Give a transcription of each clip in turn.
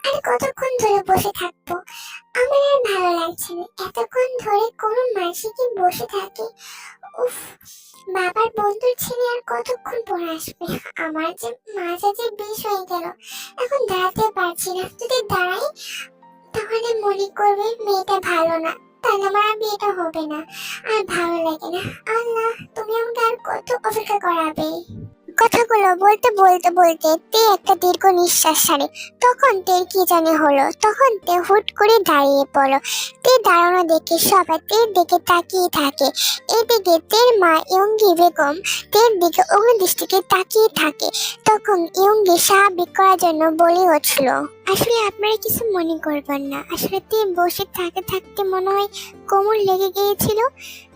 আর কতক্ষণ ধরে বসে থাকবো? আমার আর ভালো লাগছে না, এতক্ষণ ধরে কোনো মাসি কি বসে থাকে? উফ, বাবার বন্ধুর ছেলে আর কতক্ষণ পরে আসবে? আমার যে মাজা যে বিষ হয়ে গেল, এখন দাঁড়াতে পারছি না। যদি দাঁড়াই তাহলে মনে করবে মেয়েটা ভালো না, তাহলে আমার আর বিয়েটা হবে না। আর ভালো লাগে না। আল্লাহ, তুমি আমাকে আর কত অপেক্ষা করাবে? কথাগুলো বলতে বলতে বলতে তে একটা দীর্ঘ নিঃশ্বাস ছাড়ে। তখন তের কি জানে হলো, তখন তে হুট করে দাঁড়িয়ে পড়লো। তে দাঁড়ানো দেখে সবাই তের দিকে তাকিয়ে থাকে। এদিকে তের মা ইয়ঙ্গি বেগম তের দিকে অগ্নিদৃষ্টিতে তাকিয়ে থাকে। তখন ইয়ঙ্গি স্বাভাবিক করার জন্য বলে উঠল, আসলে আপনারা কিছু মনে করবেন না, আসলে তে বসে থাকতে থাকতে মনে হয় কোমর লেগে গিয়েছিল,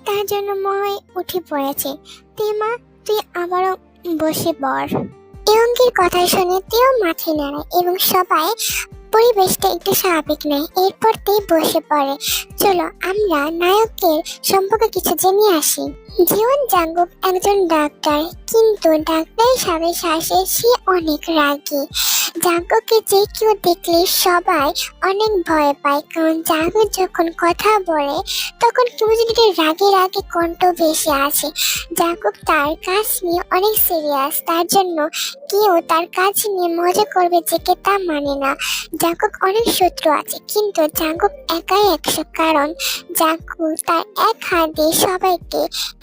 তার জন্য মনে হয় উঠে পড়েছে। তে মা, তুই আবারও বসে পড়। ইয়ঙ্গির কথা শুনে তেও মাথা নাড়ায় এবং সবাই পরিবেশটা একটু স্বাভাবিক নেয়। এরপর তে বসে পড়ে। চলো আমরা নায়কের সম্পর্কে কিছু জেনে আসি। জীবন জাঙ্গুক একজন ডাক্তার, কিন্তু ডাক্তারের সাথে সাথে সে অনেক রাগী। জাঙ্গুককে যে কেউ দেখলে সবাই অনেক ভয় পায়, কারণ জাঙ্গুক যখন কথা বলে তখন কেউ যদি রাগে রাগে কণ্ঠ ভেসে আসে। জাঙ্গুক তার কাজ নিয়ে অনেক সিরিয়াস, তার জন্য কেউ তার কাজ নিয়ে মজা করবে যে কে তা মানে না। জাঙ্গুক অনেক শত্রু আছে, কিন্তু জাঙ্গুক একাই 100, কারণ জাঙ্গুক তার এক হাত দিয়ে সবাইকে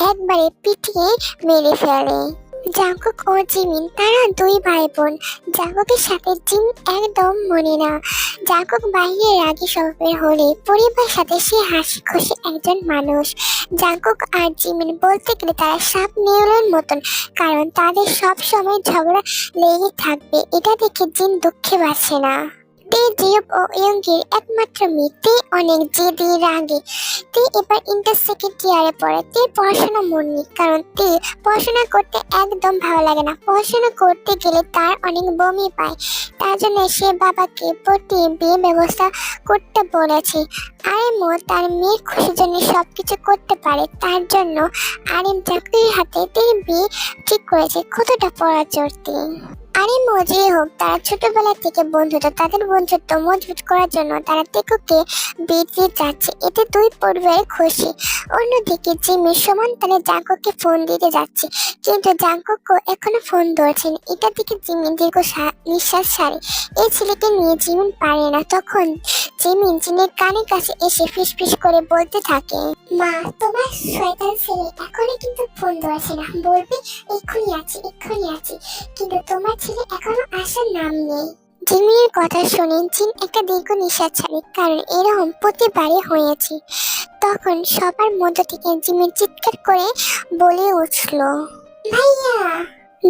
একবারে পিটিয়ে মেরে ফেলে। জাঙ্গুক ও জিমিন তারা দুই ভাই বোন। জাঙ্গুকের সাথে জিম একদম মনে না। জাঙ্গুক বাইরে রাগী স্বভাবের হলে পরিবারের সাথে সে হাসি খুশি একজন মানুষ। জাঙ্গুক আর জিমিন বলতে গেলে তারা সাপ নেউলের মতন, কারণ তাদের সব সময় ঝগড়া লেগে থাকবে। এটা দেখে জিন দুঃখে বাঁচে না। তে জিয়প ও ইয়ঙ্গির একমাত্র মেয়ে। তে অনেক জেদি রাগী। তে এবার ইন্টার সেকেন্ড ইয়ারে পড়ে। তে পড়াশোনা মন নেই, কারণ তে পড়াশোনা করতে একদম ভালো লাগে না। পড়াশোনা করতে গেলে তার অনেক বমি পায়, তার জন্য সে বাবাকে প্রতি বিয়ে ব্যবস্থা করতে বলেছে। আরিমও তার মেয়ের খুশির জন্য সবকিছু করতে পারে, তার জন্য আরিম চাকরির হাতে তের বিয়ে ঠিক করেছে। কতটা পড়া চড়তে আরিম ও যে হোক, তারা ছোটবেলা থেকে বন্ধুত্ব, তাদের বন্ধুত্ব মজবুত করার জন্য তারা তেকুকে বিয়ে দিয়ে যাচ্ছে। এতে দুই পরিবারে খুশি। অন্যদিকে জিমি সমান তালে জাঙ্কুককে ফোন দিতে যাচ্ছে, কিন্তু জাঙ্কুকও এখনো ফোন ধরছেন। এটা দিকে জিমি দীর্ঘ নিঃশ্বাস ছাড়ে। এই ছেলেকে নিয়ে জিমিন পারে না। তখন জিমিন জিনের কানের কাছে এসে ফিসফিস করে বলতে থাকে, মা, তোমার শয়তান ছেলে এখনো কিন্তু ফোন ধরছে না, বলবে এক্ষুনি আছি এক্ষুনি আছি, কিন্তু তোমার ছেলে এখনো আসার নাম নেই। জিমির কথা শুনে জিন একটা দীর্ঘ নিঃশ্বাস ছাড়ে, কারণ এরকম প্রতিবারই হয়েছে। তখন সবার মধ্য থেকে জিমির চিৎকার করে বলে উঠল, ভাইয়া।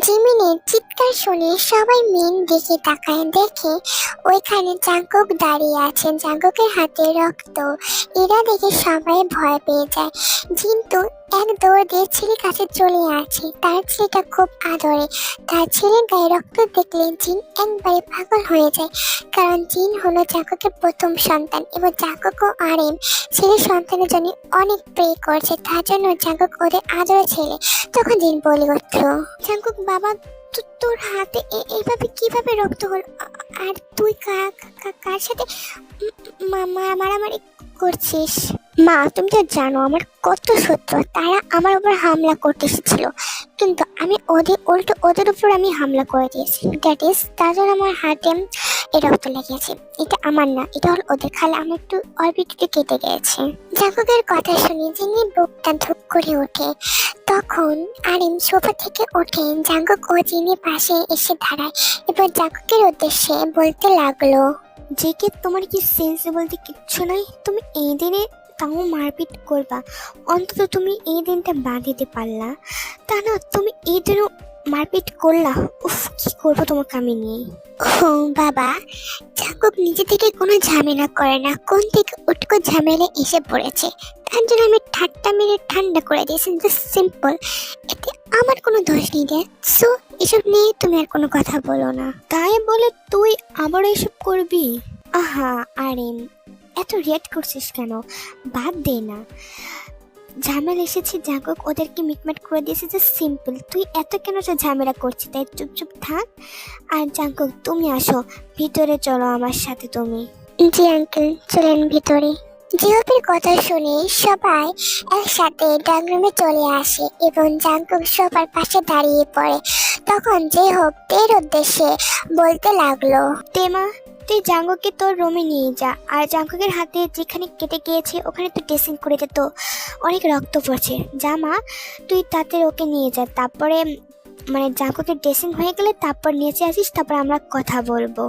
জিমিনের চিৎকার শুনে সবাই মেন দিকে তাকায়, দেখে ওইখানে জাঙ্কুক দাঁড়িয়ে আছে, জাঙ্কুকের হাতে রক্ত। এরা দেখে সবাই ভয় পেয়ে যায়। কিন্তু এক দৌড় দিয়ে ছেলের কাছে চলে আসে। তার ছেলেটা খুব আদরে। তার ছেলের গায়ে রক্ত দেখলে জিন একবারে পাগল হয়ে যায়, কারণ জিন হলো জাঙ্কুকের প্রথম সন্তান এবং জাঙ্কুক ও আরিম ছেলের সন্তানের জন্য অনেক প্রে করছে, তার জন্য জাঙ্কুক ওদের আদরের ছেলে। তখন জিন বলে উঠল, জাঙ্কুক বাবা, তোর হাতে এইভাবে কিভাবে রক্ত হলো? আর তুই কার সাথে মারামারি করছিস? মা, তুমি তো জানো আমার কত শত্রু, তারা আমার উপর হামলা করতে এসেছিল, কিন্তু আমি ওদের উপর আমি হামলা করে দিয়েছি। দ্যাট ইজ, তার জন্য আমার হাতে এই রক্ত লেগেছে। এটা আমার না, এটা হল ওদের। খালে আমার একটু অল্প একটু কেটে গেছে। জাঙ্কুকের কথা শুনে যিনি বুকটা ধুপ করে ওঠে। তখন আরিম সোফা থেকে ওঠে, জাঙ্কুক ও জিনের পাশে এসে দাঁড়ায় এবং জাঙ্কুকের উদ্দেশ্যে বলতে লাগলো, যে কি তোমার কি সেন্স বলতে কিচ্ছু নাই? তুমি এই দিনে তাও মারপিট করবা? অন্তত তুমি এই দিনটা বাদ দিতে পারলা, তা না তুমি এই দিনও মারপিট করলা। উফ, কি করবো তোমাকে আমি নিয়ে। ও বাবা, জাঙ্কুক নিজে থেকে কোনো ঝামেলা করে না, কোন থেকে উটকো ঝামেলা এসে পড়েছে, তার জন্য আমি ঠাট্টা মেরে ঠান্ডা করে দিয়েছি। জাস্ট সিম্পল, এতে আমার কোনো দোষ নেই রে। সো এসব নিয়ে তুমি আর কোনো কথা বলো না। তাই বলে তুই আবার এসব করবি? আহা আরিম, এত রিয়াক্ট করছিস কেন? বাদ দে না। ঝামেলা এসেছে জাঙ্কুক ওদেরকে মিটমাট করে দিয়েছে, যে সিম্পল। তুই এত কেন যে ঝামেলা করছিস, তাই চুপচুপ থাক। আর জাঙ্কুক তুমি আসো, ভিতরে চলো আমার সাথে তুমি। জি আঙ্কেল, চলেন ভিতরে। জিওপির কথা শুনে সবাই একসাথে ডাকরুমে চলে আসে এবং জাঙ্কুক সবার পাশে দাঁড়িয়ে পড়ে। তখন জিহোপ তের উদ্দেশ্যে বলতে লাগলো, তেমা, তুই জাঙ্কুককে তোর রুমে নিয়ে যা, আর জাঙ্কুকের হাতে যেখানে কেটে গিয়েছে ওখানে তুই ড্রেসিং করে দে, তো অনেক রক্ত পড়ছে। যা মা, তুই তাতে ওকে নিয়ে যা, তারপরে মানে জাঙ্কুকের ড্রেসিং হয়ে গেলে তারপর নিচে আসিস, তারপর আমরা কথা বলবো।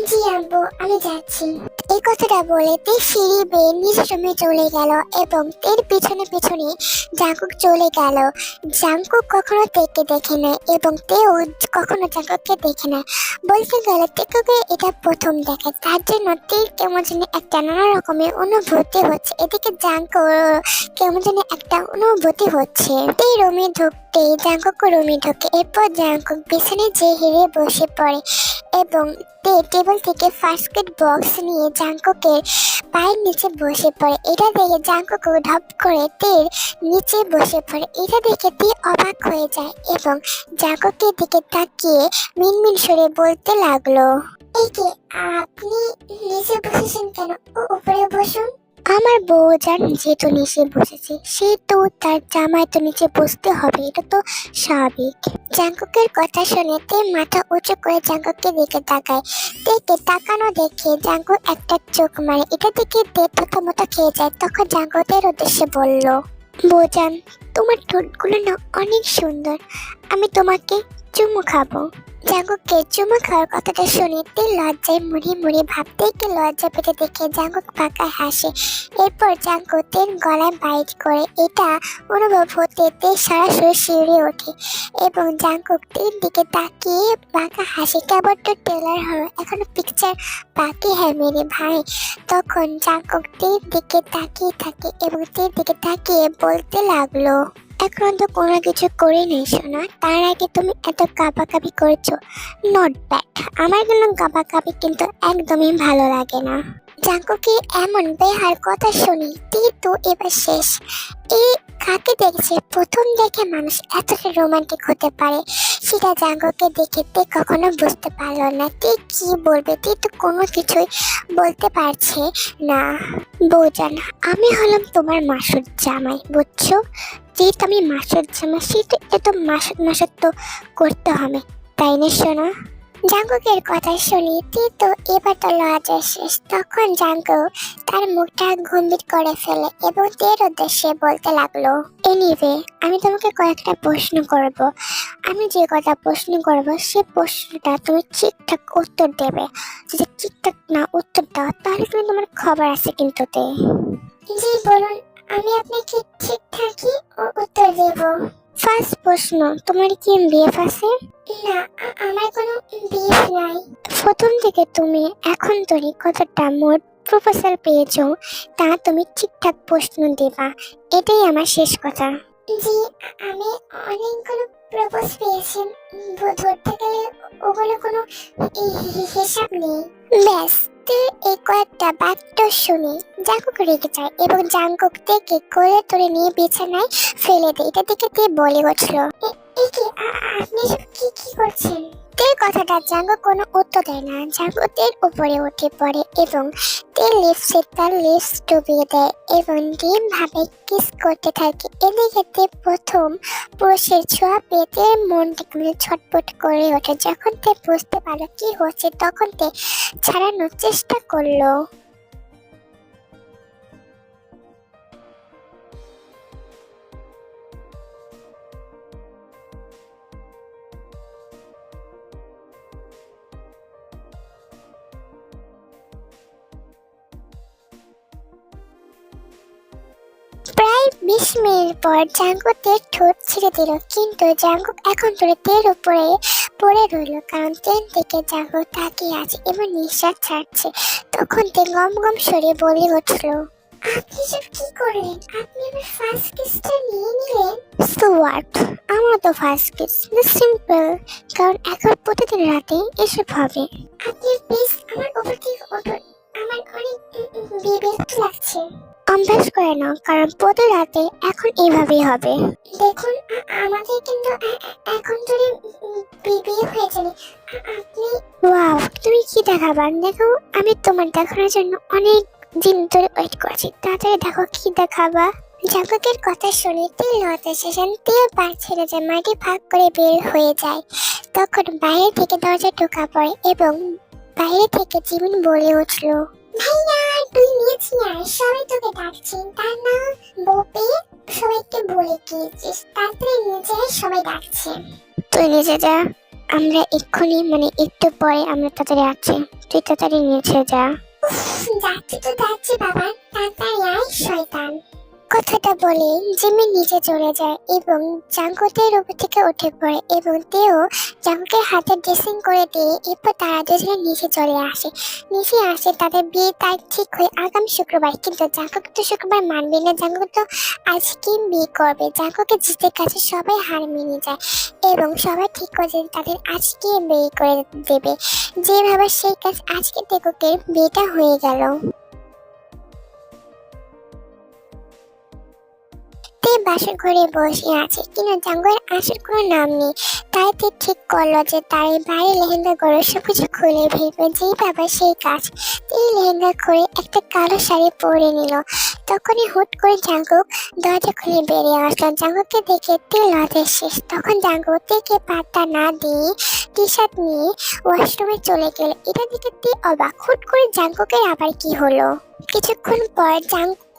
জি আব্বু, আমি যাচ্ছি। এই কথাটা বলে তে সিঁড়ি বেয়ে নিজের রুমে চলে গেল এবং তের পিছনে পিছনে জাঙ্কুক চলে গেল। জাঙ্কুক কখনো তেকে দেখে না এবং তেও কখনো জাঙ্কুককে দেখে না। বলতে গেলে তেকে এটা প্রথম দেখে, তার জন্য তের কেমন যেন একটা নানা রকমের অনুভূতি হচ্ছে। এদিকে জাঙ্কুক কেমন যেন একটা অনুভূতি হচ্ছে। তে রুমে ঢুকতে জাঙ্কুক রুমে ঢোকে, এরপর জাঙ্কুক বিছানে যে হেরে বসে পড়ে এবং টেবিল থেকে ফার্স্ট এড বক্স নিয়ে জাঙ্কুকের পায়ের নিচে বসে পড়ে। এটা দেখে জাঙ্কুক ঢপ করে তের নিচে বসে পড়ে। এটা দেখে তে অবাক হয়ে যায় এবং জাঙ্কুকের দিকে তাকিয়ে মিনমিন সুরে বলতে লাগলো, এই কি আপনি নিচে বসেছেন কেন? উপরে বসুন। আমার বউ যার যেহেতু নিচে বসেছে সেহেতু তার জামাই তো নিচে বসতে হবে, এটা তো স্বাভাবিক। জাঙ্কুকের কথা শুনে তে মাথা উঁচু করে জাঙ্কুককে দিকে তাকায়। তেকে তাকানো দেখে জাঙ্কুক একটা চোখ মারে। এটা দেখে তে থতমত খেয়ে যায়। তখন জাঙ্কুকের উদ্দেশ্যে বলল, বউজান, তোমার ঠোঁটগুলো না অনেক সুন্দর, আমি তোমাকে চুমু খাবো। জাঙ্কুককে চুমু খাওয়ার কথাটা শুনে তে লজ্জায় মুড়ি মুড়ি ভাবতেকে লজ্জা পেতে দেখে জাঙ্কুক পাকায় হাসে। এরপর জাঙ্কুক তের গলায় বাইট করে। এটা অনুভব হতে তে সরাসরি শিউরে ওঠে এবং জাঙ্কুক তের দিকে তাকিয়ে বাঁকা হাসে। কেবল তো টেলার হলো, এখনো পিকচার বাকি হ্যাঁ মেরে ভাই। তখন জাঙ্কুক তের দিকে তাকিয়ে থাকে এবং তের দিকে তাকিয়ে বলতে লাগলো, এখন তো কোনো কিছু করে নেই সোনা, তার আগে তুমি এত কাবাকাবি করেছো, নট ব্যাড। আমার কোনো কাবাকাবি কিন্তু একদমই ভালো লাগে না। জাঙ্কুকে এমন বেহার কথা শুনি তে তো এবার শেষ। এই কাকে দেখছে প্রথম দেখে মানুষ এতটা রোমান্টিক হতে পারে সেটা জাঙ্কুকে দেখে তে কখনো বুঝতে পারলো না। তে কি বলবে, তে তো কোনো কিছুই বলতে পারছে না। বউজান, আমি হলাম তোমার মাসুর জামাই, বুঝছো? যেহেতু আমি মাসুর জামাই সেটা এত মাসুর তো করতে হবে, তাই না সোনা? জাঙ্কুকের কথা শুনি তে তো এবার তো লজ্জা শেষ। তখন জাঙ্কুক তার মুখটা গম্ভীর করে ফেলে এবং তের উদ্দেশ্যে বলতে লাগলো, এনিওয়ে, আমি তোমাকে কয়েকটা প্রশ্ন করব। আমি যে কথা প্রশ্ন করব সে প্রশ্নটা তুমি ঠিকঠাক উত্তর দেবে। যদি ঠিকঠাক না উত্তর দাও তাহলে তুমি তোমার খবর আছে কিন্তু তে। জি বলুন, আমি আপনাকে ঠিকঠাকই উত্তর দেব। ফার্স্ট প্রশ্ন, তোমার কি বিএফ আছে? না, আমার কোনো বিএফ নাই। প্রথম থেকে তুমি এখন তৈরি কতটা মোট প্রপোজাল পেয়েছো তা তুমি ঠিকঠাক প্রশ্ন দেবা, এটাই আমার শেষ কথা। জি, আমি অনেকগুলো প্রপোজ পেয়েছি, ধরতে গেলে ওগুলো কোনো হিসাব নেই। ব্যাস, এই কয়েকটা বাক্য শুনে জাঙ্কুক রেগে যায় এবং জাঙ্কুক থেকে কোলে তুলে নিয়ে বিছানায় ফেলে দেয়। এটা দেখে তে বলে উঠল, আপনি কি কি করছেন? তের কথাটা জাঙ্কুক কোনো উত্তর দেয় না। জাঙ্কুক তের উপরে উঠে পড়ে এবং তের লিপসে তার লিপস ডুবিয়ে দেয় এবং ডিম ভাবে কিস করতে থাকে। এদিকে তে প্রথম পুরুষের ছোঁয়া পেয়ে তের মনটা ছটপট করে ওঠে। যখন তে বুঝতে পারলো কি হচ্ছে তখন তে ছাড়ানোর চেষ্টা করলো। প্রায় 20 মিনিট পর জাঙ্কুক তের ঠোঁট ছেড়ে দিল, কিন্তু জাঙ্কুক এখন ধরে তের উপরে পড়ে রইল, কারণ তের দিকে জাঙ্কুক তাকিয়ে আছে এবং নিঃশ্বাস ছাড়ছে। তখন তে গম গম সরে বলে উঠল, আপনি সব কি করলেন? আপনি আমার ফার্স্ট কিসটা নিয়ে নিলেন। সো হোয়াট, আমার তো ফার্স্ট কিস সিম্পল, কারণ এখন প্রতিদিন রাতে এসব হবে। আপনি প্লিজ আমার উপর থেকে উঠুন, আমার অনেক বিরক্ত লাগছে। অভ্যাস করে নাও, কারণ প্রতি রাতে এখন এইভাবেই হবে। দেখুন, আমাদের কিন্তু এখন যদি বিয়ে হয়ে যাবে, আপনি ওয়াও, তুমি কি দেখাবা? দেখো, আমি তোমার দেখানোর জন্য অনেক দিন ধরে ওয়েট করছি, তাড়াতাড়ি দেখো কি দেখাবা। জাঙ্কুকের কথা শুনে তীর হতাশা শান্তি পা ছেড়ে যায়, মাটি ফাঁক করে বের হয়ে যায়। তখন বাইরে থেকে দরজা ঢোকা পড়ে এবং বাইরে থেকে জিমিন বলে উঠলো, ভাইয়া তুই নিয়েছি আর সবাই তোকে ডাকছে, তার না বপে সবাইকে বলে গিয়েছিস, তাড়াতাড়ি নিচে সবাই ডাকছে। তুই নিচে যা, আমরা এক্ষুনি মানে একটু পরে আমরা তাড়াতাড়ি আছি, তুই তাড়াতাড়ি নিচে যা। যাচ্ছি তো যাচ্ছি বাবা, তাড়াতাড়ি আয় শয়তান। কথাটা বলে জিমি নিচে চলে যায় এবং জাঙ্কুকের উপর থেকে উঠে পড়ে এবং তেও জাঙ্কুকের হাতে ড্রেসিং করে দিয়ে এরপর তারা দুজনে নিচে চলে আসে। নিচে আসে তাদের বিয়ে তারিখ ঠিক হয়ে আগামী শুক্রবার, কিন্তু জাঙ্কুক তো শুক্রবার মানবে না, জাঙ্কুক তো আজকে বিয়ে করবে। জাঙ্কুকের জিতের কাছে সবাই হার মেনে যায় এবং সবাই ঠিক করে যে তাদের আজকে বিয়ে করে দেবে। যেভাবে সেই কাজ আজকে জাঙ্কুকের বিয়েটা হয়ে গেল। বাসর ঘরে বসে আছে, কিন্তু জাঙ্গুকের আসার কোনো নাম নেই। তাই তে ঠিক করলো যে তার এই বাড়ির লেহেঙ্গা গড়ে সবকিছু খুলে ফেলবে, যেই বাবা সেই কাজ। এই লেহেঙ্গা করে একটা কালো শাড়ি পরে নিল। তখনই হুট করে জাঙ্গুক দরজা খুলে বেরিয়ে আসলো। জাঙ্গুককে দেখে তেল হতে শেষ। তখন জাঙ্গুক তেকে পাত্তা না দিয়ে টি শার্ট নিয়ে ওয়াশরুমে চলে গেল। এটা দেখে তে অবাক, হুট করে জাঙ্গুকের আবার কি হলো। কিছুক্ষণ পর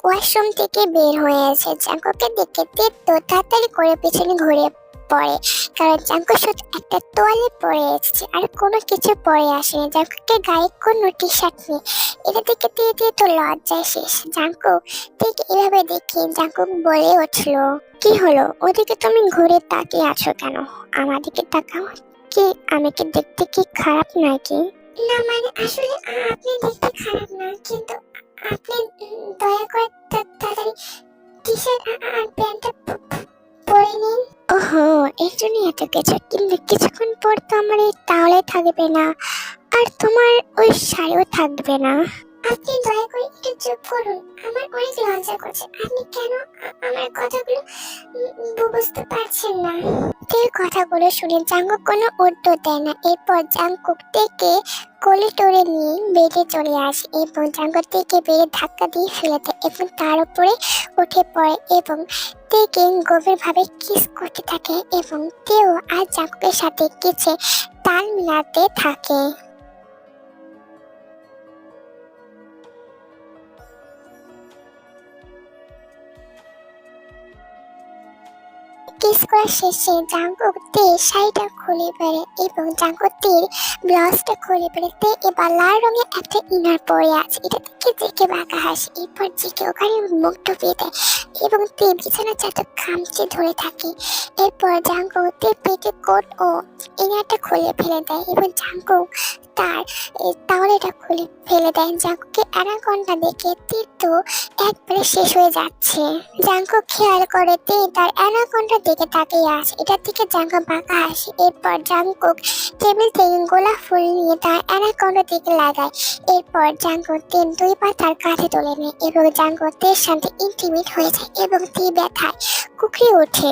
ওয়াশরুম থেকে বের হয়েছে। জাঙ্কুকে দেখে তে তো তাড়াতাড়ি করে পেছনে ঘুরে পড়ে, কারণ জাঙ্কু শুধু একটা তোয়ালে পরে এসেছে আর কোনো কিছু পরে আসেনি। জাঙ্কুকে গায়ে কোনো টি শার্ট নেই। এটা দেখে তে তো লজ্জায় শেষ। জাঙ্কু ঠিক এভাবে দেখে জাঙ্কুক বলে উঠলো, কি হলো, ওদিকে তুমি ঘুরে তাকিয়ে আছো কেন? আমার দিকে তাকাও। কি আমি কি দেখতে কি খারাপ নাকি? না মানে আসলে আপনি দেখতে খারাপ না, কিন্তু আপনি দয়া করে তাড়াতাড়ি টি-শার্ট আর প্যান্টটা পরে নিন। ওহো, এর জন্য এত কিছু, কিন্তু কিছুক্ষণ পর তো আমার এই তাহলে থাকবে না আর তোমার ওই শাড়িও থাকবে না। আপনি দয়া করে একটু চুপ করুন, আমার অনেক লজ্জা করছে। আপনি কেন আমার কথাগুলো বুঝতে পারছেন না? তের কথাগুলো শুনে জাঙ্কুক কোনো উত্তর দেয় না। এরপর জাঙ্কুক থেকে কোলে টোরে নিয়ে বেডে চলে আসে এবং জাঙ্কুক থেকে বেডে ধাক্কা দিয়ে ফেলে দেয় এবং তার উপরে উঠে পড়ে এবং তেকে গভীরভাবে কিস করতে থাকে এবং তেও আর জাঙ্কুকের সাথে কিছু তাল মিলাতে থাকে। কিস করা শেষে জাঙ্কুক তে শাড়িটা খুলে পড়ে এবং জাঙ্কুক তীর ব্লাউজটা খুলে পড়ে। তে এবার লাল রঙের একটা ইনার পরে আছে। এটা দেখে বাঁকা হাসে। এরপর জিকে ওখানে মুখ ডুবিয়ে দেয় এবং তে বিছানা চাদর খামচে ধরে থাকে। এরপর জাঙ্কুক তে পেটে কোট ও ইনারটা খুলে ফেলে দেয় এবং জাঙ্কুক তার তাওয়ালেটা খুলে ফেলে দেয়। জাঙ্কুকের অ্যানাকন্ডা দেখে তে তো একবারে শেষ হয়ে যাচ্ছে। জাঙ্কুক খেয়াল করে তে তার অ্যানাকন্ডার দিকে তাকিয়ে আসে। এটার দিকে জাঙ্কুক বাঁকা হাসে। এরপর জাঙ্কুক টেবিল থেকে গোলাপ ফুল নিয়ে তার অ্যানাকন্ডার দিকে লাগায়। এরপর জাঙ্কুক তের দুই পা তার কাঁধে তুলে নেয় এবং জাঙ্কুক তের সাথে ইন্টিমেট হয়ে যায় এবং তে ব্যথায় কুকড়ে ওঠে।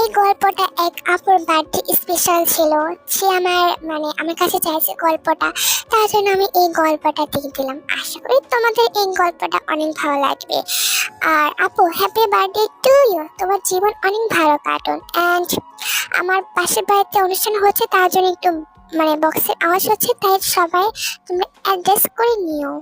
এই গল্পটা এক আপুর বার্থডে স্পেশাল ছিল। সে আমার কাছে চাইছে গল্পটা, তার জন্য আমি এই গল্পটা দিয়ে দিলাম। আশা করি তোমাদের এই গল্পটা অনেক ভালো লাগবে। আর আপু, হ্যাপি বার্থডে টু ইউ, তোমার জীবন অনেক ভালো কাটুন। অ্যান্ড আমার পাশের বাড়িতে অনুষ্ঠান হচ্ছে, তার জন্য একটু বক্সের আওয়াজ হচ্ছে, তাই সবাই তোমরা অ্যাডজাস্ট করে নিও।